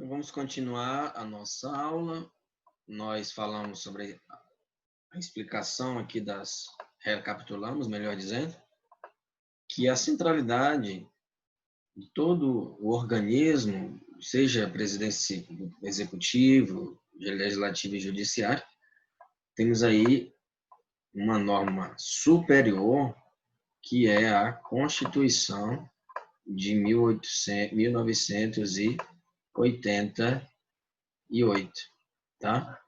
Então, vamos continuar a nossa aula. Nós falamos sobre a explicação aqui recapitulamos, melhor dizendo, que a centralidade de todo o organismo, seja presidência executivo, legislativo e judiciário, temos aí uma norma superior, que é a Constituição de 1988, tá?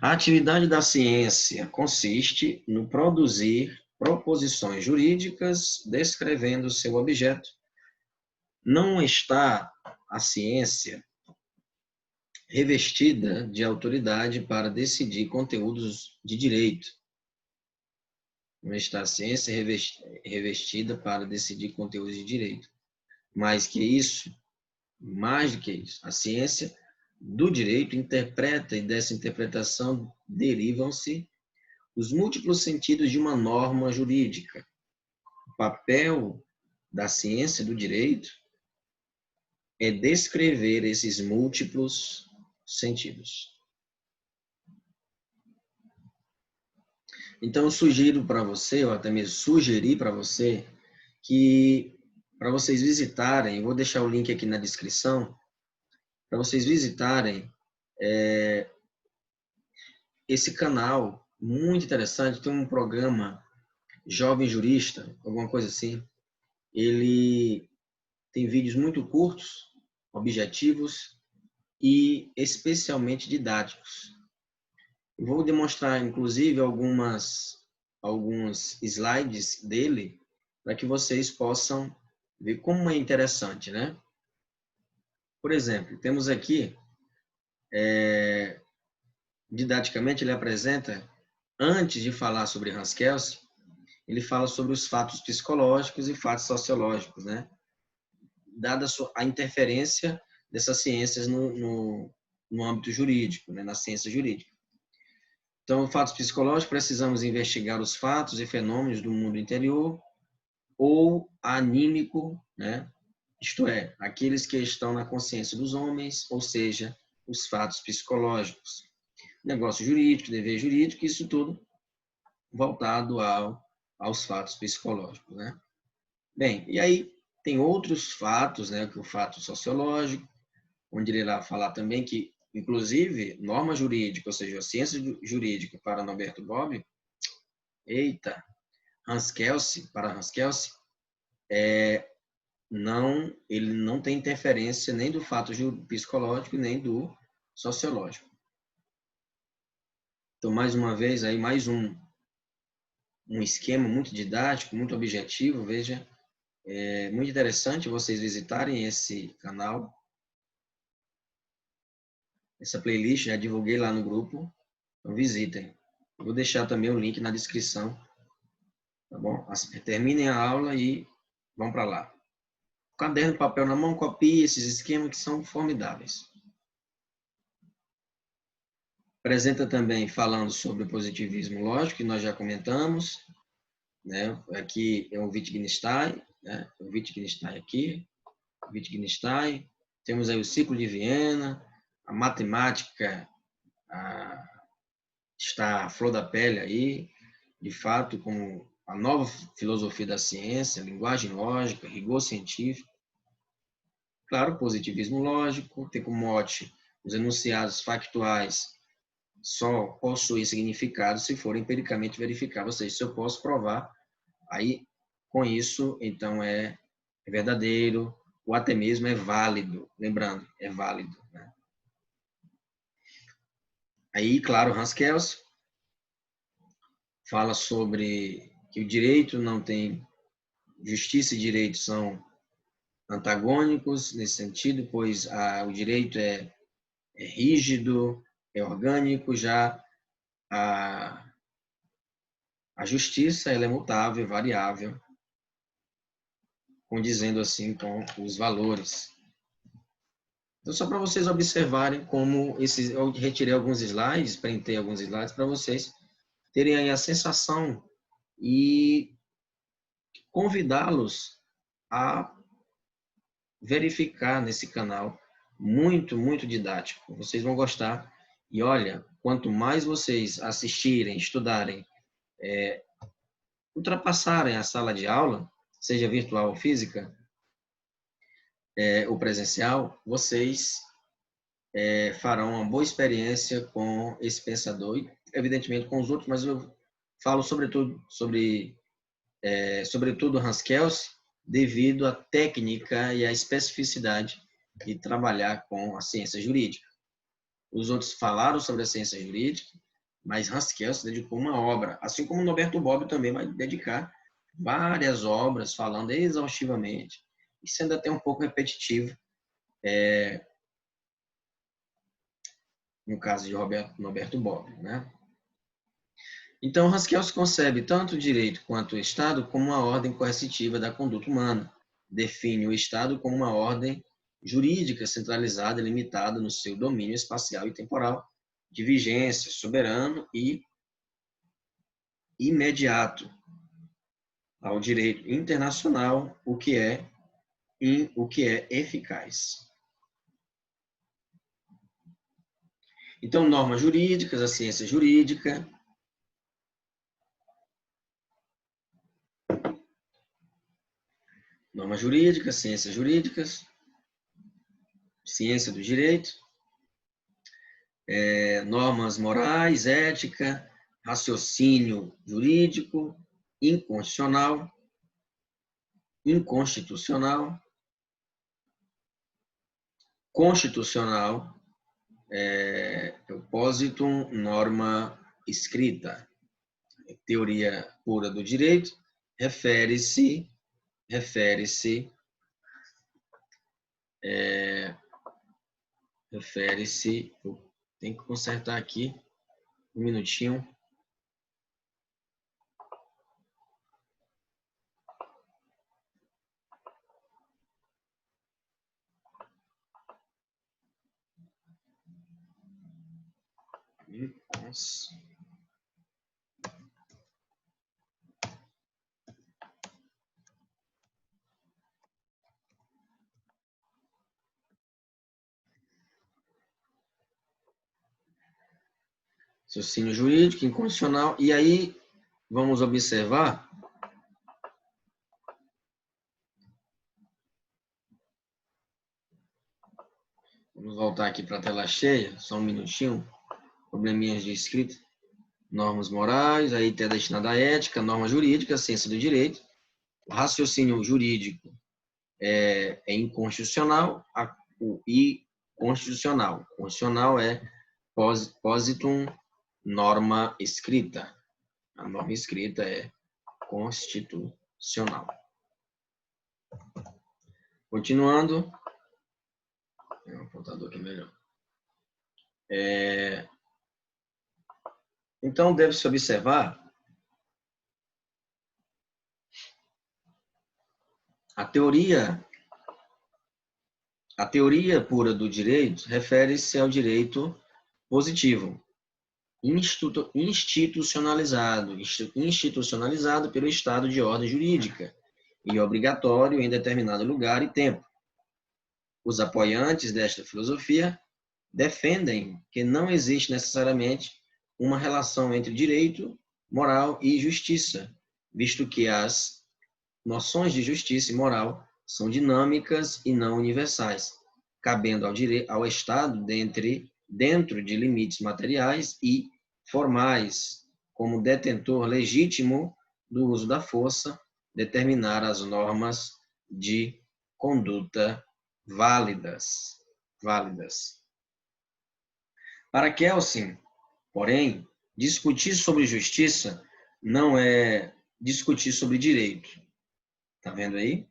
A atividade da ciência consiste no produzir proposições jurídicas descrevendo seu objeto. Não está a ciência revestida de autoridade para decidir conteúdos de direito. Não está a ciência revestida para decidir conteúdos de direito. Mais do que isso, a ciência do direito interpreta, e dessa interpretação derivam-se os múltiplos sentidos de uma norma jurídica. O papel da ciência do direito é descrever esses múltiplos sentidos. Então, eu sugiro para você, ou até mesmo sugeri para você, que para vocês visitarem, eu vou deixar o link aqui na descrição, para vocês visitarem esse canal, muito interessante, tem um programa Jovem Jurista, alguma coisa assim. Ele tem vídeos muito curtos, objetivos e especialmente didáticos. Eu vou demonstrar, inclusive, alguns slides dele, para que vocês possam ver como é interessante, né? Por exemplo, temos aqui, didaticamente, ele apresenta, antes de falar sobre Hans Kelsen, ele fala sobre os fatos psicológicos e fatos sociológicos, né? Dada a interferência dessas ciências no âmbito jurídico, né? Na ciência jurídica. Então, fatos psicológicos, precisamos investigar os fatos e fenômenos do mundo interior, ou anímico, né? Isto é, aqueles que estão na consciência dos homens, ou seja, os fatos psicológicos. Negócio jurídico, dever jurídico, isso tudo voltado aos fatos psicológicos, né? Bem, e aí tem outros fatos, né, que o fato sociológico, onde ele irá falar também que, inclusive, norma jurídica, ou seja, a ciência jurídica para Norberto Bobbio, para Hans Kelsen, ele não tem interferência nem do fato psicológico, nem do sociológico. Então, mais uma vez, aí mais um esquema muito didático, muito objetivo, veja, é muito interessante vocês visitarem esse canal, essa playlist, já divulguei lá no grupo, então visitem. Eu vou deixar também o link na descrição, tá bom? Terminem a aula e vão para lá. Caderno, papel na mão, copie esses esquemas que são formidáveis. Apresenta também falando sobre o positivismo lógico, que nós já comentamos, né? Aqui é o Wittgenstein, né? O Wittgenstein aqui, Wittgenstein. Temos aí o ciclo de Viena, a matemática está à flor da pele aí, de fato, como a nova filosofia da ciência, linguagem lógica, rigor científico. Claro, positivismo lógico, tem como mote os enunciados factuais só possuem significado se forem empiricamente verificáveis, ou seja, se eu posso provar, aí com isso, então é verdadeiro, ou até mesmo é válido, lembrando, é válido, né? Aí, claro, Hans Kelsen fala sobre que o direito não tem, justiça e direito são antagônicos nesse sentido, pois o direito é rígido, é orgânico, já a justiça ela é mutável, variável, condizendo assim com os valores. Então, só para vocês observarem como eu retirei alguns slides, printei alguns slides para vocês terem aí a sensação e convidá-los a verificar nesse canal muito, muito didático. Vocês vão gostar. E olha, quanto mais vocês assistirem, estudarem, ultrapassarem a sala de aula, seja virtual ou física, ou presencial, vocês farão uma boa experiência com esse pensador e, evidentemente, com os outros, mas eu falo sobretudo sobretudo Hans Kelsen, devido à técnica e à especificidade de trabalhar com a ciência jurídica. Os outros falaram sobre a ciência jurídica, mas Hans Kelsen dedicou uma obra, assim como Norberto Bobbio também vai dedicar várias obras falando exaustivamente, e sendo até um pouco repetitivo, no caso de Norberto Bobbio, né? Então, Hans Kelsen concebe tanto o direito quanto o Estado como uma ordem coercitiva da conduta humana. Define o Estado como uma ordem jurídica centralizada e limitada no seu domínio espacial e temporal, de vigência, soberano e imediato ao direito internacional, o que é eficaz. Então, normas jurídicas, a ciência jurídica. Normas jurídicas, ciências jurídicas, ciência do direito, normas morais, ética, raciocínio jurídico, inconstitucional, constitucional, propositum, norma escrita. Teoria pura do direito refere-se tem que consertar aqui um minutinho. Nossa. Raciocínio jurídico, inconstitucional. E aí, vamos observar vamos voltar aqui para a tela cheia, só um minutinho. Probleminhas de escrita. Normas morais, aí tem a destinada à ética, norma jurídica, ciência do direito. O raciocínio jurídico é inconstitucional e constitucional. Constitucional é positum norma escrita. A norma escrita é constitucional. Continuando. Tem um apontador aqui melhor. Então, deve-se observar a teoria pura do direito refere-se ao direito positivo, institucionalizado pelo Estado de ordem jurídica e obrigatório em determinado lugar e tempo. Os apoiantes desta filosofia defendem que não existe necessariamente uma relação entre direito, moral e justiça, visto que as noções de justiça e moral são dinâmicas e não universais, cabendo ao Estado dentro de limites materiais e formais, como detentor legítimo do uso da força, determinar as normas de conduta válidas. Para Kelsen, porém, discutir sobre justiça não é discutir sobre direito. Tá vendo aí?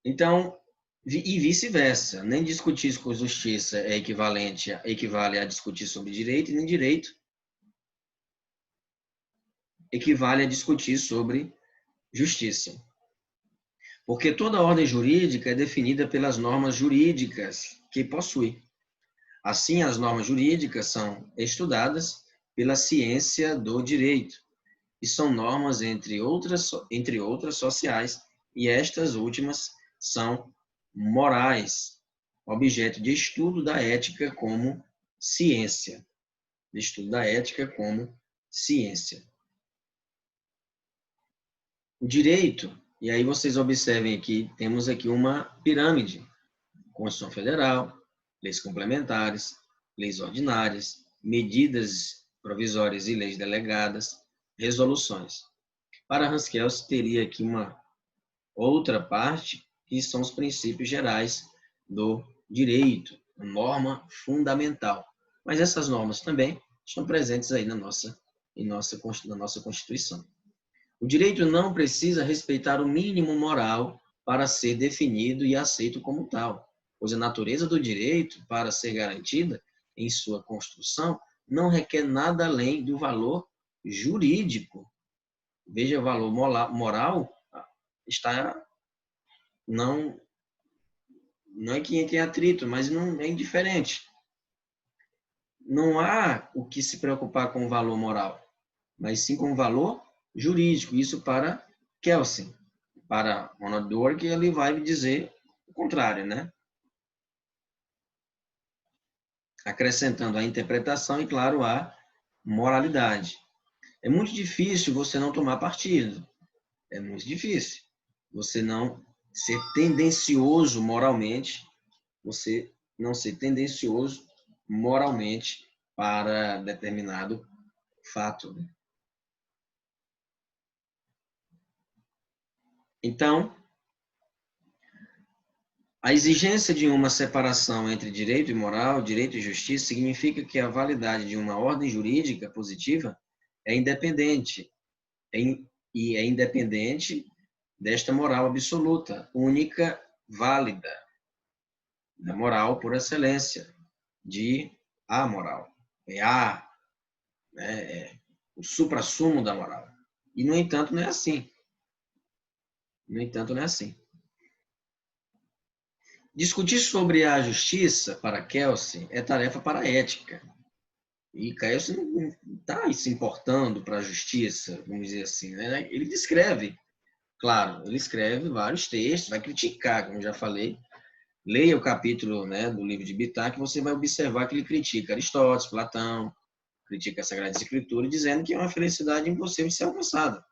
Então, e vice-versa. Nem discutir com justiça equivale a discutir sobre direito, e nem direito equivale a discutir sobre justiça. Porque toda ordem jurídica é definida pelas normas jurídicas que possui. Assim, as normas jurídicas são estudadas pela ciência do direito, e são normas, entre outras sociais, e estas últimas são morais. objeto de estudo da ética como ciência. De estudo da ética como ciência. O direito, e aí vocês observem aqui, temos aqui uma pirâmide. Constituição Federal, leis complementares, leis ordinárias, medidas provisórias e leis delegadas, resoluções. Para Hans Kelsen, teria aqui uma outra parte, que são os princípios gerais do direito, a norma fundamental. Mas essas normas também estão presentes aí na nossa Constituição. O direito não precisa respeitar o mínimo moral para ser definido e aceito como tal, pois a natureza do direito, para ser garantida em sua construção, não requer nada além do valor jurídico. Veja, o valor moral está não é que tem atrito, mas não é indiferente. Não há o que se preocupar com o valor moral, mas sim com o valor jurídico. Isso para Kelsen. Para Ronald Dworkin, ele vai dizer o contrário, né? Acrescentando a interpretação e, claro, a moralidade. É muito difícil você não tomar partido. É muito difícil. Você não ser tendencioso moralmente, você não ser tendencioso moralmente para determinado fato. Então, a exigência de uma separação entre direito e moral, direito e justiça, significa que a validade de uma ordem jurídica positiva é independente, e é independente desta moral absoluta, única, válida, da moral por excelência, de amoral. É o suprassumo da moral. E, no entanto, não é assim. No entanto, não é assim. Discutir sobre a justiça para Kelsen é tarefa para a ética. E Kelsen não está se importando para a justiça, vamos dizer assim, né? Ele descreve, claro, ele escreve vários textos, vai criticar, como já falei. Leia o capítulo, né, do livro de Bittar, que você vai observar que ele critica Aristóteles, Platão, critica a Sagrada Escritura, dizendo que é uma felicidade impossível de ser alcançada.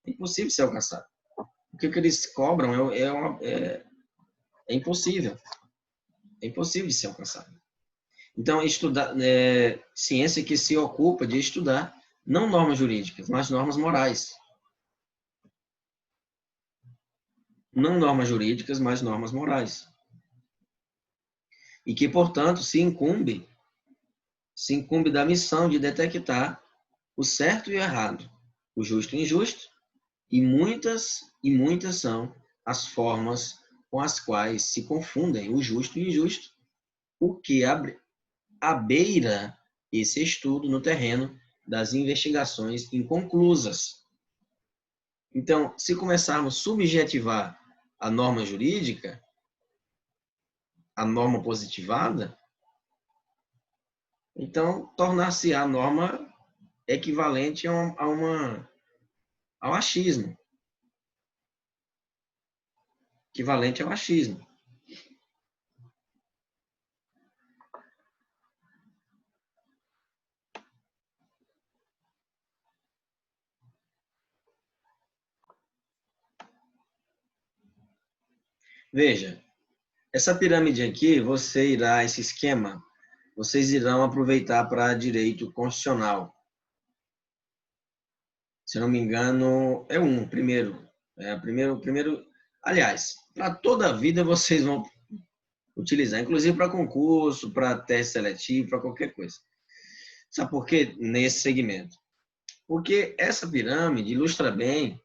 É impossível de ser alcançada. Porque o que eles cobram é impossível. É impossível de ser alcançado. Então, estudar ciência que se ocupa de estudar não normas jurídicas, mas normas morais. Não normas jurídicas, mas normas morais. E que, portanto, se incumbe da missão de detectar o certo e o errado, o justo e o injusto, e muitas são as formas com as quais se confundem o justo e o injusto, o que abeira esse estudo no terreno das investigações inconclusas. Então, se começarmos a subjetivar a norma jurídica, a norma positivada, então tornar-se a norma equivalente ao achismo. Equivalente ao achismo. Veja, essa pirâmide aqui, esse esquema, vocês irão aproveitar para direito constitucional. Se não me engano, é primeiro. Primeiro. Aliás, para toda a vida vocês vão utilizar, inclusive para concurso, para teste seletivo, para qualquer coisa. Sabe por quê? Nesse segmento. Porque essa pirâmide ilustra bem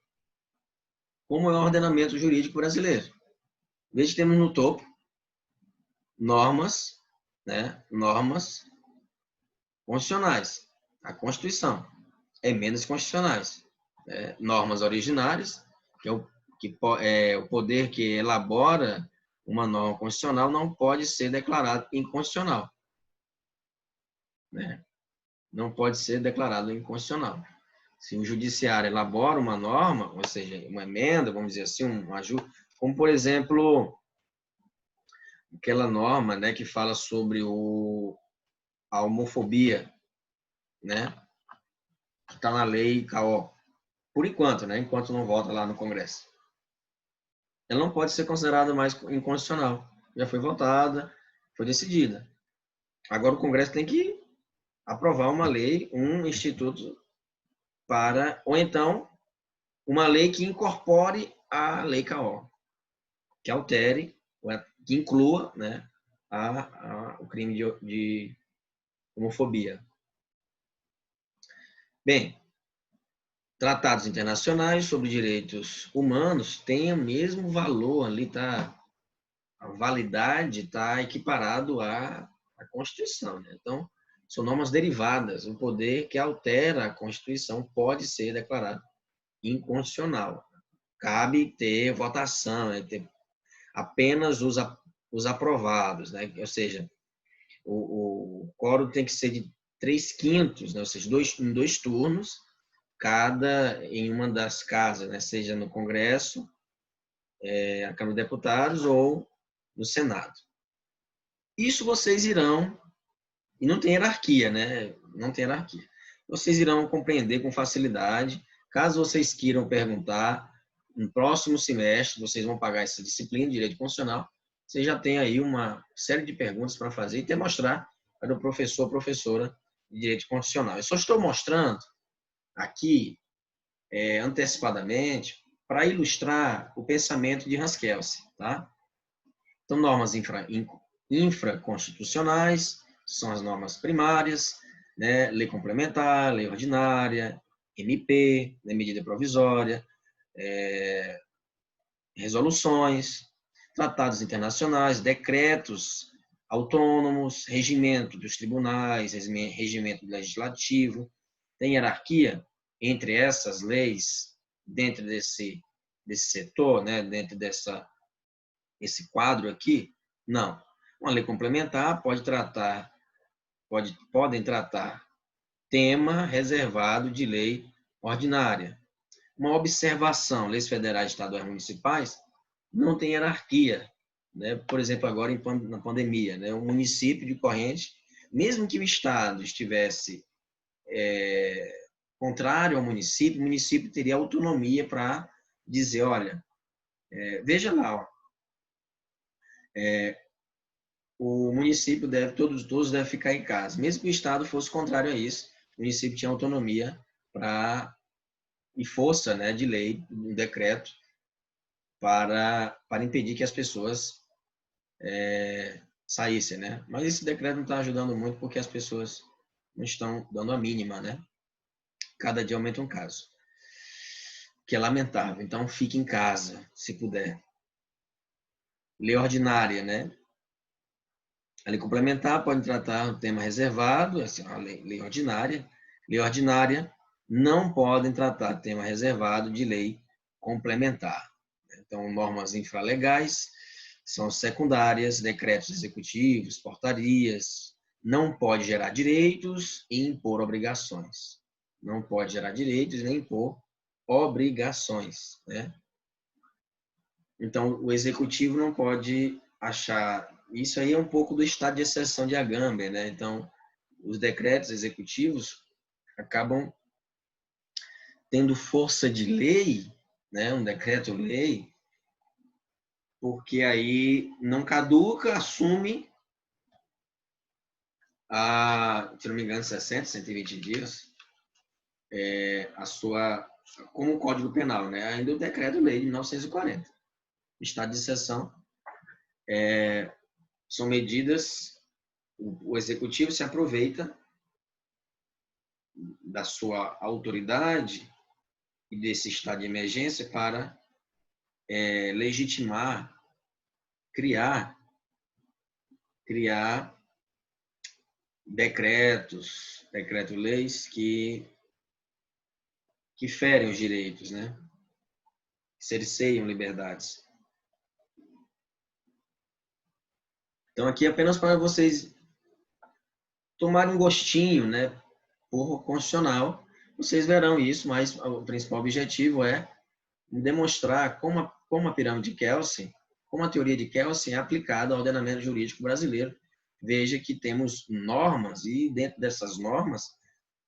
como é o ordenamento jurídico brasileiro. Veja que temos no topo normas, né? Normas constitucionais. A Constituição. Emendas constitucionais. Normas originárias, que é o poder que elabora uma norma constitucional não pode ser declarado inconstitucional. Né? Não pode ser declarado inconstitucional. Se o judiciário elabora uma norma, ou seja, uma emenda, vamos dizer assim, um ajuste, como, por exemplo, aquela norma, né, que fala sobre a homofobia, né, que está na lei CAO, por enquanto, né, enquanto não volta lá no Congresso. Ela não pode ser considerada mais inconstitucional. Já foi votada, foi decidida. Agora o Congresso tem que aprovar uma lei, um instituto para, ou então uma lei que incorpore a lei CAO, que altere, que inclua, né, o crime de homofobia. Bem, tratados internacionais sobre direitos humanos têm o mesmo valor ali, tá? A validade está equiparado à Constituição, né? Então, são normas derivadas. O poder que altera a Constituição pode ser declarado inconstitucional. Cabe ter votação, né? Ter apenas os aprovados, né? Ou seja, o quórum tem que ser de 3/5, né? Ou seja, em dois turnos, cada em uma das casas, né? Seja no Congresso, a Câmara de Deputados ou no Senado. Isso vocês irão, e não tem hierarquia, né? Não tem hierarquia. Vocês irão compreender com facilidade. Caso vocês queiram perguntar, no próximo semestre, vocês vão pagar essa disciplina de Direito Constitucional, você já tem aí uma série de perguntas para fazer e até mostrar para o professor ou professora de Direito Constitucional. Eu só estou mostrando aqui, antecipadamente, para ilustrar o pensamento de Hans Kelsen, tá? Então, normas infraconstitucionais são as normas primárias, né? Lei complementar, lei ordinária, MP, né? Medida provisória, resoluções, tratados internacionais, decretos autônomos, regimento dos tribunais, regimento legislativo. Tem hierarquia entre essas leis dentro desse setor, né? Dentro esse quadro aqui? Não. Uma lei complementar podem tratar tema reservado de lei ordinária. Uma observação, leis federais, estaduais e municipais, não tem hierarquia, né? Por exemplo, agora na pandemia, né? Um município de corrente, mesmo que o estado estivesse contrário ao município, o município teria autonomia para dizer, olha, veja lá, ó, o município todos devem ficar em casa. Mesmo que o estado fosse contrário a isso, o município tinha autonomia e força, né, de lei, um decreto, para impedir que as pessoas saíssem, né? Mas esse decreto não está ajudando muito porque as pessoas não estão dando a mínima, né? Cada dia aumenta um caso, que é lamentável. Então, fique em casa, se puder. Lei ordinária, né? A lei complementar pode tratar um tema reservado, assim, a lei ordinária. Lei ordinária não podem tratar tema reservado de lei complementar. Então, normas infralegais são secundárias, decretos executivos, portarias. Não pode gerar direitos e impor obrigações. Não pode gerar direitos nem impor obrigações, né? Então, o executivo não pode achar... Isso aí é um pouco do estado de exceção de Agamben, né? Então, os decretos executivos acabam tendo força de lei, né? Um decreto-lei, porque aí não caduca, assume se não me engano, 60, 120 dias, como o Código Penal, né? Ainda o decreto-lei de 1940. Estado de exceção são medidas, o executivo se aproveita da sua autoridade e desse estado de emergência para legitimar, criar decreto-leis que ferem os direitos, né? Cerceiam liberdades. Então, aqui é apenas para vocês tomarem um gostinho, né? Por constitucional, vocês verão isso, mas o principal objetivo é demonstrar como a pirâmide de Kelsen como a teoria de Kelsen é aplicada ao ordenamento jurídico brasileiro. Veja que temos normas e dentro dessas normas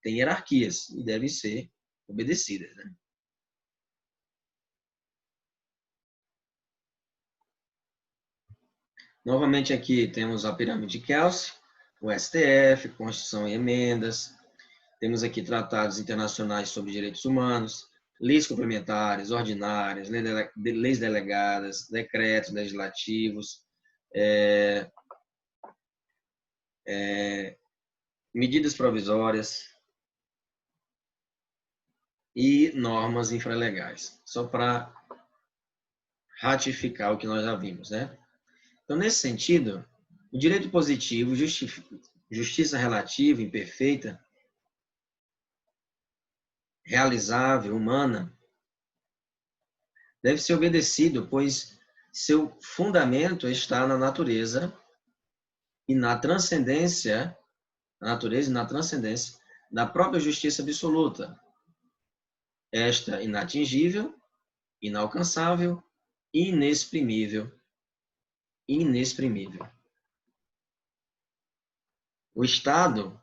tem hierarquias e devem ser obedecidas, né? Novamente aqui temos a pirâmide de Kelsen, o STF, Constituição e emendas. Temos aqui tratados internacionais sobre direitos humanos, leis complementares, ordinárias, leis delegadas, decretos legislativos, medidas provisórias e normas infralegais. Só para ratificar o que nós já vimos, né? Então, nesse sentido, o direito positivo, justiça relativa, imperfeita, realizável, humana, deve ser obedecido, pois seu fundamento está na natureza e na transcendência, na natureza e na transcendência da própria justiça absoluta. Esta inatingível, inalcançável, inexprimível. Inexprimível. O Estado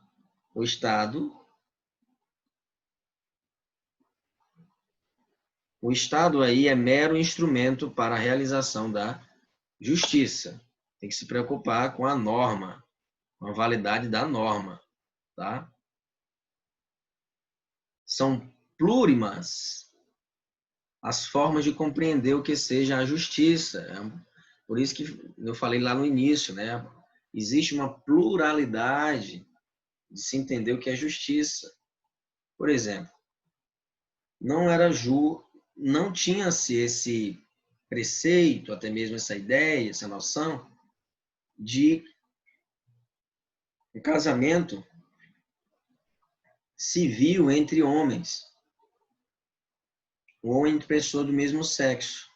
aí é mero instrumento para a realização da justiça. Tem que se preocupar com a norma, com a validade da norma, tá? São plurimas as formas de compreender o que seja a justiça. Por isso que eu falei lá no início, né? Existe uma pluralidade de se entender o que é justiça. Por exemplo, não tinha-se esse preceito, até mesmo essa ideia, essa noção de um casamento civil entre homens ou entre pessoas do mesmo sexo.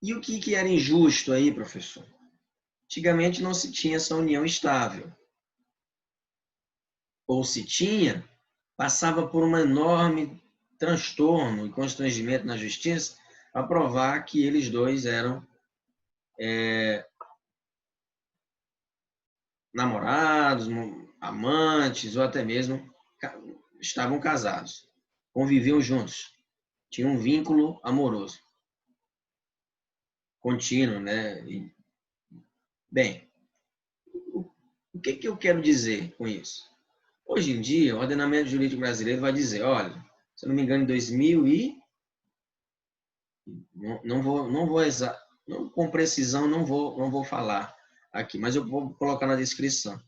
E o que era injusto aí, professor? Antigamente não se tinha essa união estável. Ou se tinha, passava por um enorme transtorno e constrangimento na justiça para provar que eles dois eram namorados, amantes ou até mesmo estavam casados, conviviam juntos, tinham um vínculo amoroso contínuo, né? Bem, o que eu quero dizer com isso? Hoje em dia, o ordenamento jurídico brasileiro vai dizer, olha, se eu não me engano, em 2000 e não vou com precisão não vou falar aqui, mas eu vou colocar na descrição.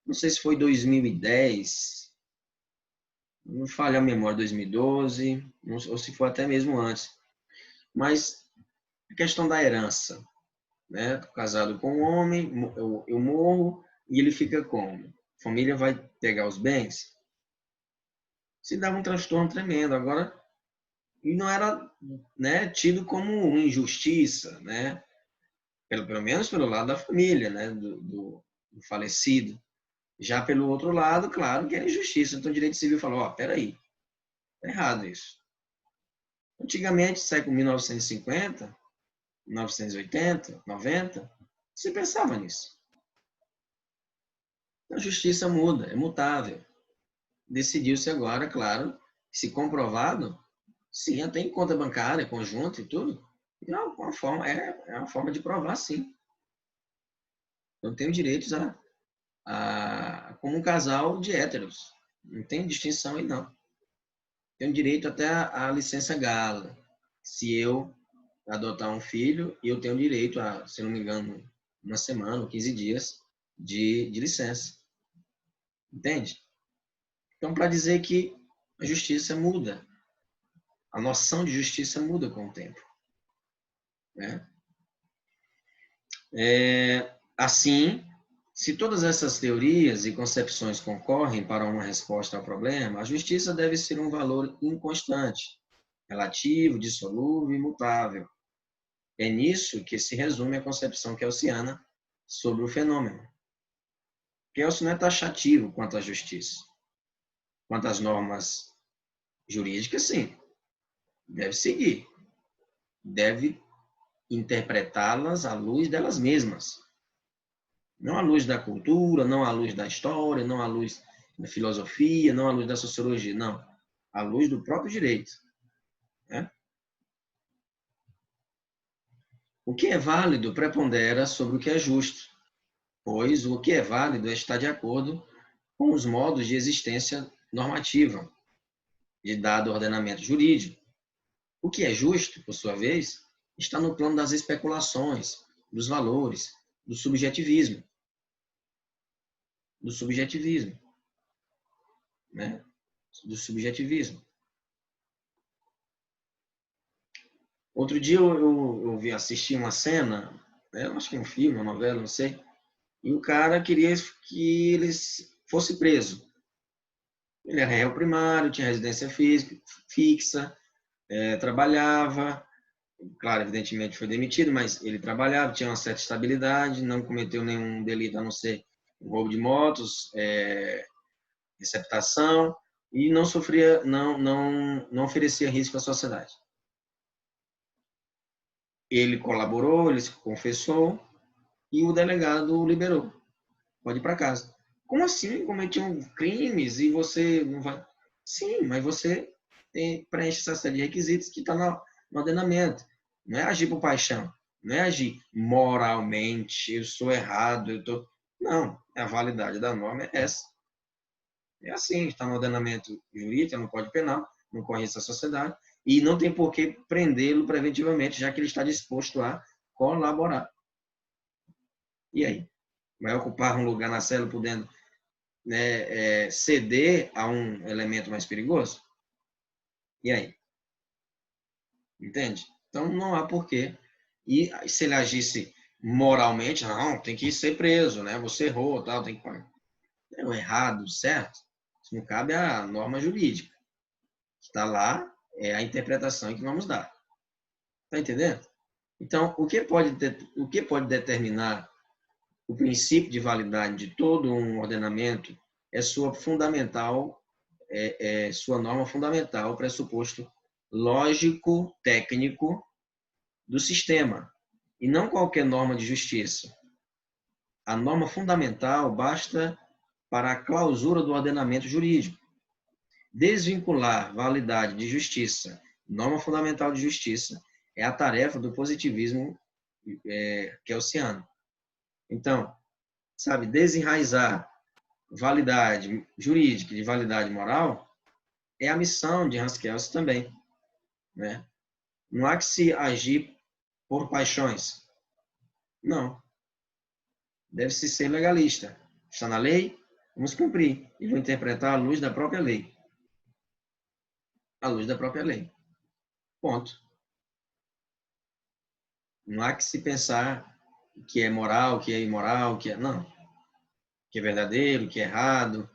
Não sei se foi 2010, não falha a memória, 2012, ou se foi até mesmo antes. Mas a questão da herança, né? Casado com um homem, eu morro e ele fica como? A família vai pegar os bens? Se dava um transtorno tremendo. Agora, não era, né, tido como uma injustiça, né? Pelo menos pelo lado da família, né? Do falecido. Já pelo outro lado, claro que era injustiça. Então, o direito civil falou, ó, peraí, tá errado isso. Antigamente, século 1950, 1980, 90, você pensava nisso. A justiça muda, é mutável. Decidiu-se agora, claro, se comprovado, sim, até em conta bancária, conjunto e tudo, é uma forma de provar, sim. Eu tenho direitos como um casal de héteros. Não tem distinção aí, não. Tenho direito até à licença gala. Se eu adotar um filho, eu tenho direito a, se não me engano, uma semana ou 15 dias de licença. Entende? Então, para dizer que a justiça muda, a noção de justiça muda com o tempo. Né? Assim, se todas essas teorias e concepções concorrem para uma resposta ao problema, a justiça deve ser um valor inconstante, relativo, dissolúvel e imutável. É nisso que se resume a concepção kelseniana sobre o fenômeno. Kelsen não é taxativo quanto à justiça. Quanto às normas jurídicas, sim, deve seguir, deve interpretá-las à luz delas mesmas. Não à luz da cultura, não à luz da história, não à luz da filosofia, não à luz da sociologia, não. À luz do próprio direito. Né? O que é válido prepondera sobre o que é justo, pois o que é válido está de acordo com os modos de existência normativa de dado ordenamento jurídico. O que é justo, por sua vez, está no plano das especulações, dos valores, do subjetivismo. Do subjetivismo. Né? Do subjetivismo. Outro dia eu vi assistir uma cena, né? Acho que é um filme, uma novela, não sei, e o cara queria que ele fosse preso. Ele era réu primário, tinha residência fixa, trabalhava, claro, evidentemente foi demitido, mas ele trabalhava, tinha uma certa estabilidade, não cometeu nenhum delito a não ser roubo de motos, receptação, e não sofria, não oferecia risco à sociedade. Ele colaborou, ele se confessou e o delegado o liberou. Pode ir para casa. Como assim? Cometiam crimes e você não vai... Sim, mas você preenche essa série de requisitos que está no ordenamento. Não é agir por paixão. Não é agir moralmente, eu sou errado, eu tô... Não, a validade da norma é essa. É assim, está no ordenamento jurídico, no Código Penal, não conhece a sociedade, e não tem por que prendê-lo preventivamente, já que ele está disposto a colaborar. E aí? Vai ocupar um lugar na cela podendo, né, ceder a um elemento mais perigoso? E aí? Entende? Então, não há porquê. E se ele agisse moralmente, não, tem que ser preso, né? Você errou, tal, tem que pagar. É o errado, certo? Isso não cabe à norma jurídica. Está lá, é a interpretação que vamos dar. Está entendendo? Então, o que pode determinar o princípio de validade de todo um ordenamento é sua fundamental, sua norma fundamental, pressuposto lógico, técnico do sistema, e não qualquer norma de justiça. A norma fundamental basta para a clausura do ordenamento jurídico. Desvincular validade de justiça, norma fundamental de justiça, é a tarefa do positivismo kelsciano. Então, sabe, desenraizar validade jurídica de validade moral é a missão de Hans Kelsen também. Né? Não há que se agir por paixões. Não. Deve-se ser legalista. Está na lei, vamos cumprir. E vou interpretar à luz da própria lei. À luz da própria lei. Ponto. Não há que se pensar o que é moral, o que é imoral, o que é... Não. O que é verdadeiro, o que é errado.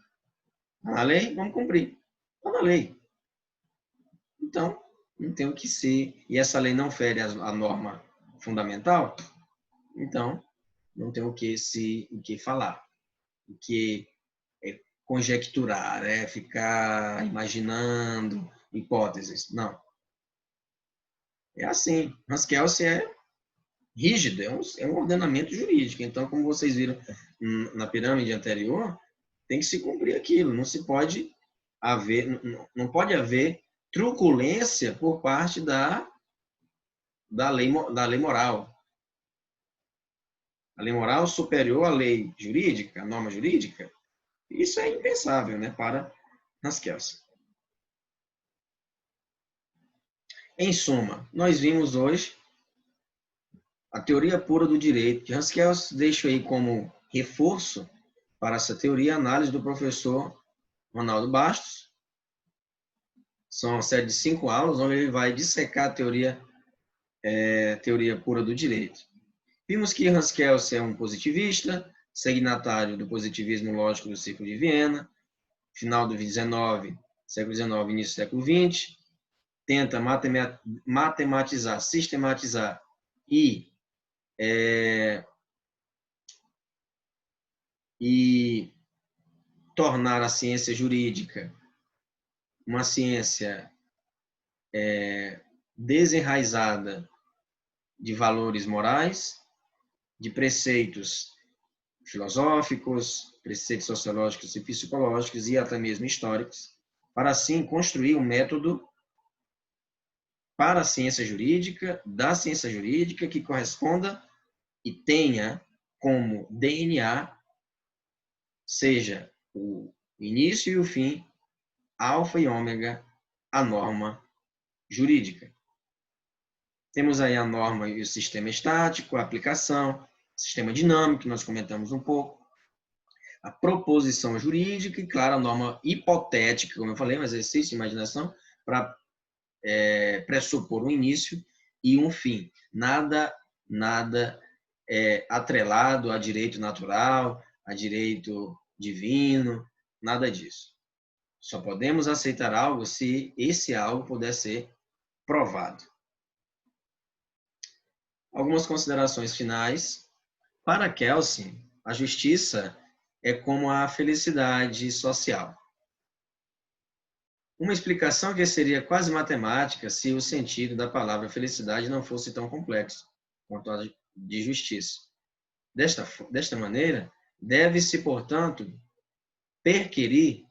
Está na lei, vamos cumprir. Está na lei. Então, não tem o que ser. E essa lei não fere a norma fundamental, então não tem o que falar, o que conjecturar, ficar imaginando hipóteses. Não. É assim. Hans Kelsen é rígido, é um ordenamento jurídico. Então, como vocês viram na pirâmide anterior, tem que se cumprir aquilo. Não se pode haver, não pode haver truculência por parte da lei moral. A lei moral superior à lei jurídica, à norma jurídica, isso é impensável, né, para Hans Kelsen. Em suma, nós vimos hoje a teoria pura do direito de Hans Kelsen. Deixo aí como reforço para essa teoria a análise do professor Ronaldo Bastos. São uma série de 5 aulas, onde ele vai dissecar a teoria pura do direito. Vimos que Hans Kelsen é um positivista, signatário do positivismo lógico do Círculo de Viena, final do século XIX, início do século XX, tenta matematizar, sistematizar e tornar a ciência jurídica uma ciência desenraizada de valores morais, de preceitos filosóficos, preceitos sociológicos e psicológicos e até mesmo históricos, para assim construir um método para a ciência jurídica, da ciência jurídica, que corresponda e tenha como DNA, seja o início e o fim, alfa e ômega, a norma jurídica. Temos aí a norma e o sistema estático, a aplicação, sistema dinâmico, que nós comentamos um pouco, a proposição jurídica e, claro, a norma hipotética, como eu falei, um exercício de imaginação para pressupor um início e um fim. Nada atrelado a direito natural, a direito divino, nada disso. Só podemos aceitar algo se esse algo puder ser provado. Algumas considerações finais. Para Kelsen, a justiça é como a felicidade social. Uma explicação que seria quase matemática se o sentido da palavra felicidade não fosse tão complexo quanto a de justiça. Desta maneira, deve-se, portanto, perquirir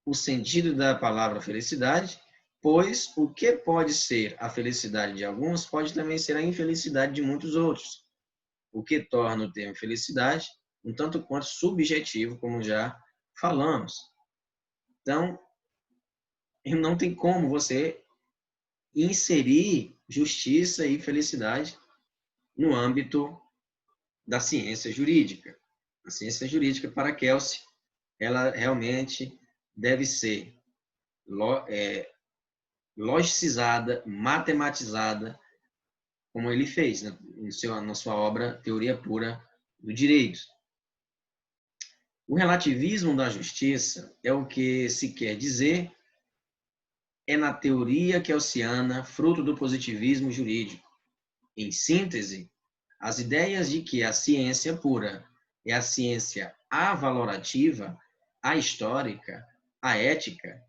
o sentido da palavra felicidade, pois o que pode ser a felicidade de alguns pode também ser a infelicidade de muitos outros, o que torna o termo felicidade um tanto quanto subjetivo, como já falamos. Então, não tem como você inserir justiça e felicidade no âmbito da ciência jurídica. A ciência jurídica, para Kelsen, ela realmente deve ser logicizada, matematizada, como ele fez na sua obra Teoria Pura do Direito. O relativismo da justiça é o que se quer dizer na teoria kelsiana, fruto do positivismo jurídico. Em síntese, as ideias de que a ciência pura é a ciência avalorativa, a histórica, a ética,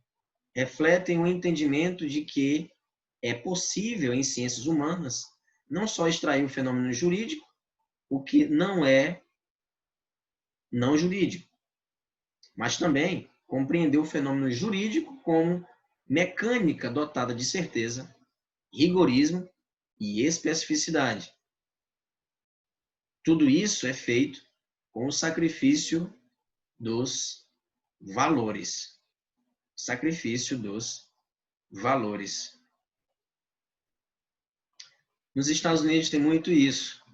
refletem o entendimento de que é possível, em ciências humanas, não só extrair o fenômeno jurídico, o que não é não jurídico, mas também compreender o fenômeno jurídico como mecânica dotada de certeza, rigorismo e especificidade. Tudo isso é feito com o sacrifício dos valores. Sacrifício dos valores. Nos Estados Unidos tem muito isso.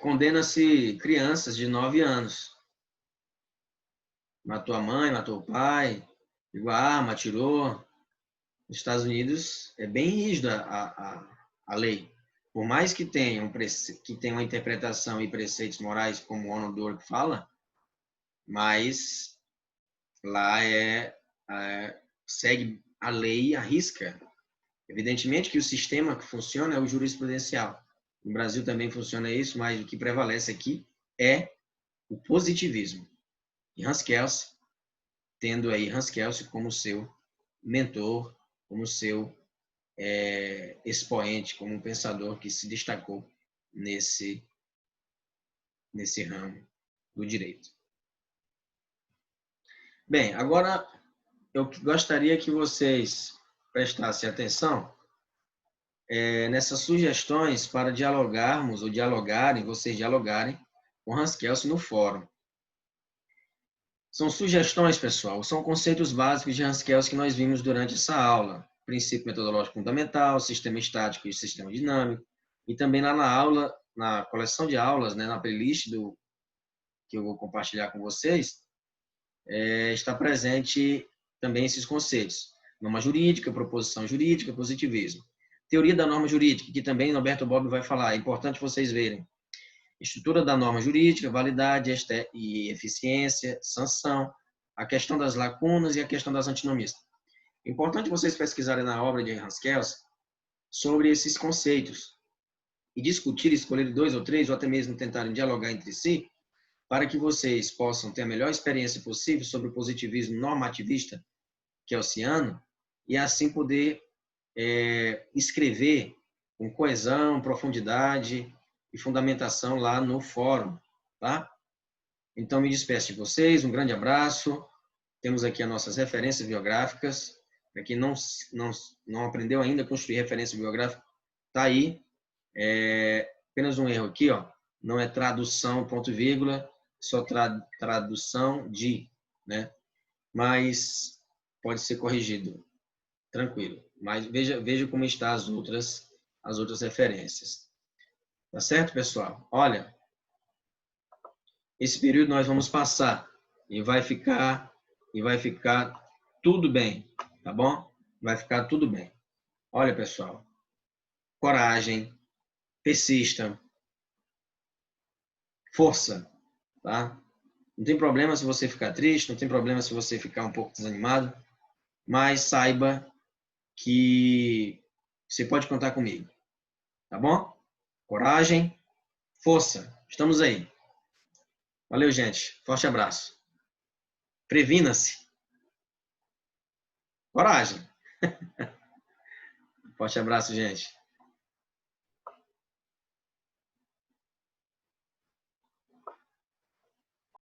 Condena-se crianças de 9 anos. Matou a mãe, matou o pai, pegou a arma, atirou. Nos Estados Unidos é bem rígida a lei. Por mais que tenha uma interpretação e preceitos morais, como o Ono Dwork fala, mas lá segue a lei à risca. Evidentemente que o sistema que funciona é o jurisprudencial. No Brasil também funciona isso, mas o que prevalece aqui é o positivismo. E Hans Kelsen, tendo aí Hans Kelsen como seu mentor, como seu expoente, como um pensador que se destacou nesse ramo do direito. Bem, agora eu gostaria que vocês prestassem atenção nessas sugestões para dialogarmos, ou vocês dialogarem com Hans Kelsen no fórum. São sugestões, pessoal, são conceitos básicos de Hans Kelsen que nós vimos durante essa aula. Princípio metodológico fundamental, sistema estático e sistema dinâmico. E também lá na aula, na coleção de aulas, na playlist que eu vou compartilhar com vocês, está presente também esses conceitos. Norma jurídica, proposição jurídica, positivismo. Teoria da norma jurídica, que também Norberto Bobbio vai falar, é importante vocês verem. Estrutura da norma jurídica, validade e eficiência, sanção, a questão das lacunas e a questão das antinomistas. É importante vocês pesquisarem na obra de Hans Kelsen sobre esses conceitos e discutir, escolher 2 ou 3, ou até mesmo tentarem dialogar entre si, para que vocês possam ter a melhor experiência possível sobre o positivismo normativista kelsiano e assim poder escrever com coesão, profundidade e fundamentação lá no fórum, tá? Então, me despeço de vocês, um grande abraço. Temos aqui as nossas referências biográficas. Para quem não aprendeu ainda a construir referência biográfica, tá aí. Apenas um erro aqui, ó. Não é tradução, ponto vírgula, só tradução de, né? Mas pode ser corrigido, tranquilo. Mas veja como estão as outras referências. Tá certo, pessoal? Olha, esse período nós vamos passar e vai ficar tudo bem, tá bom? Vai ficar tudo bem. Olha, pessoal, coragem, persista, força, tá? Não tem problema se você ficar triste, não tem problema se você ficar um pouco desanimado, mas saiba que você pode contar comigo, tá bom? Coragem, força, estamos aí. Valeu, gente. Forte abraço. Previna-se. Coragem. Forte abraço, gente.